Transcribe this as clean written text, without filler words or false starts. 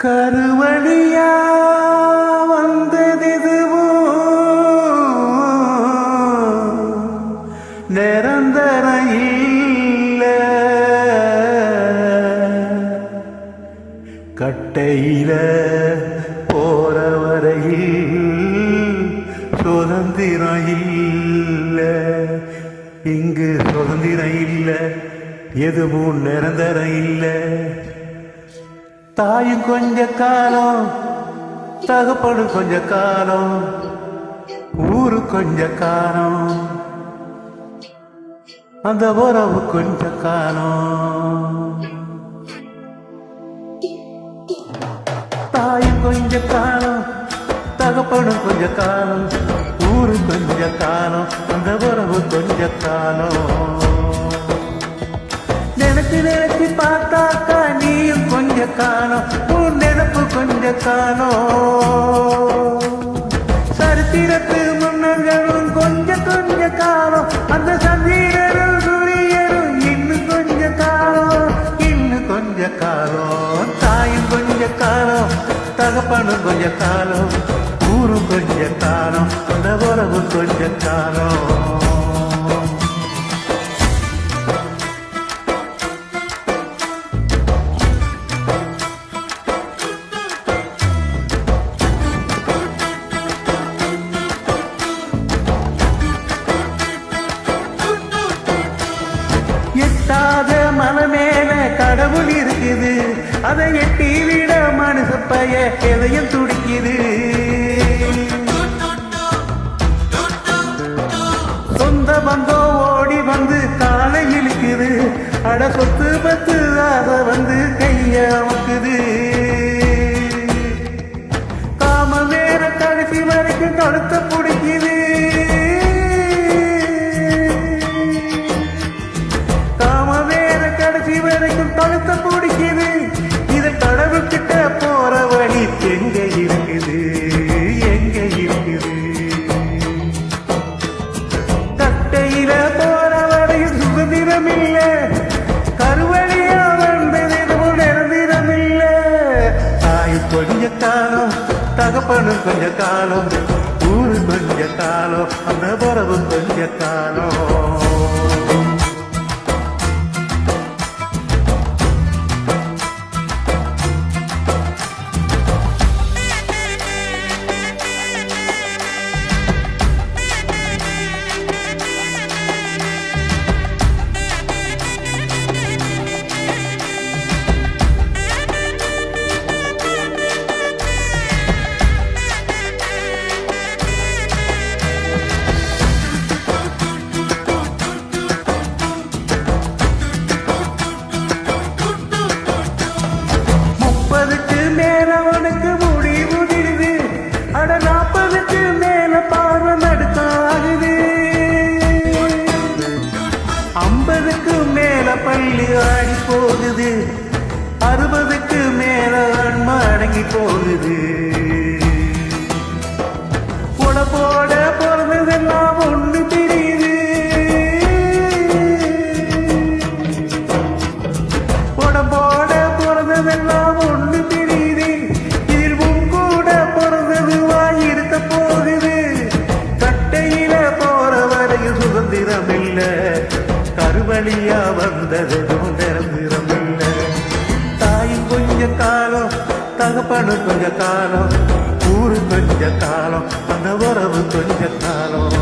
கருவழியா வந்ததிதுவோ நிரந்தர இல்ல கட்டையில போற வரையில் சுதந்திரம் இல்ல இங்கு சுதந்திரம் இல்ல எதுவும் நிரந்தரம் இல்ல தாயும் கொஞ்ச காலம் தகப்படும் கொஞ்ச காலம் ஊரு கொஞ்ச காலம் அந்த உறவு கொஞ்ச காலம் தாயும் கொஞ்ச காலம் தகப்படும் கொஞ்ச காலம் ஊரு கொஞ்ச காலம் அந்த உறவு கொஞ்ச காலம் நினைச்சு நினைச்சு பார்த்தாக்கா நீயும் கொஞ்ச காலம் உன் நினைப்பு கொஞ்ச காலம் சரித்திரத்து முன்னர்களும் கொஞ்ச கொஞ்ச காலம் அந்த சந்திரரும் சூரியரும் இன்னும் கொஞ்ச காலம் தாயும் கொஞ்ச காலம் தகப்பனும் கொஞ்ச காலம் ஊரும் கொஞ்ச காலம் அந்த உறவு கொஞ்ச காலம் எட்டாத மனமேல கடவுள் இருக்குது அதை எட்டி விட மனுஷ பைய எதையும் துடிக்குது சொந்த பந்தோ ஓடி வந்து காலை இழுக்குது அட சொத்து பத்து அதை வந்து கைய அமுக்குது காம வேற கடைசி வரைக்கும் கழுத்த பிடிக்குது கழுத்த பிடிக்குது இத கடவுள்கிட்ட போற வழி எங்க இருக்குது கட்டையில போற வரையும் சுதந்திரம் இல்ல கருவழியா வந்ததும் நிரந்தரம் இல்ல தாய் கொஞ்ச காலம் தகப்பனும் கொஞ்ச காலம் ஊரு கொஞ்ச காலம் அந்த உறவு கொஞ்ச காலம் மேலவனுக்கு முடிவு திடுது அட 40க்கு மேல பார்வை நடுத்தாகுது 50க்கு மேல பள்ளி ஆடி போகுது 60க்கு மேல அன்மை அடங்கி போகுது உடம்போட பிறந்ததெல்லாம் ஒண்ணு பிரியுது உடம்போட பிறந்ததெல்லாம் ஒண்ணு சுதந்திரம் இல்ல கருவழியா வந்ததும் நிரந்தரம் இல்ல தாயும் கொஞ்ச காலம் தகப்பனும் கொஞ்ச காலம் ஊரு கொஞ்ச காலம் அந்த உறவு கொஞ்ச காலம்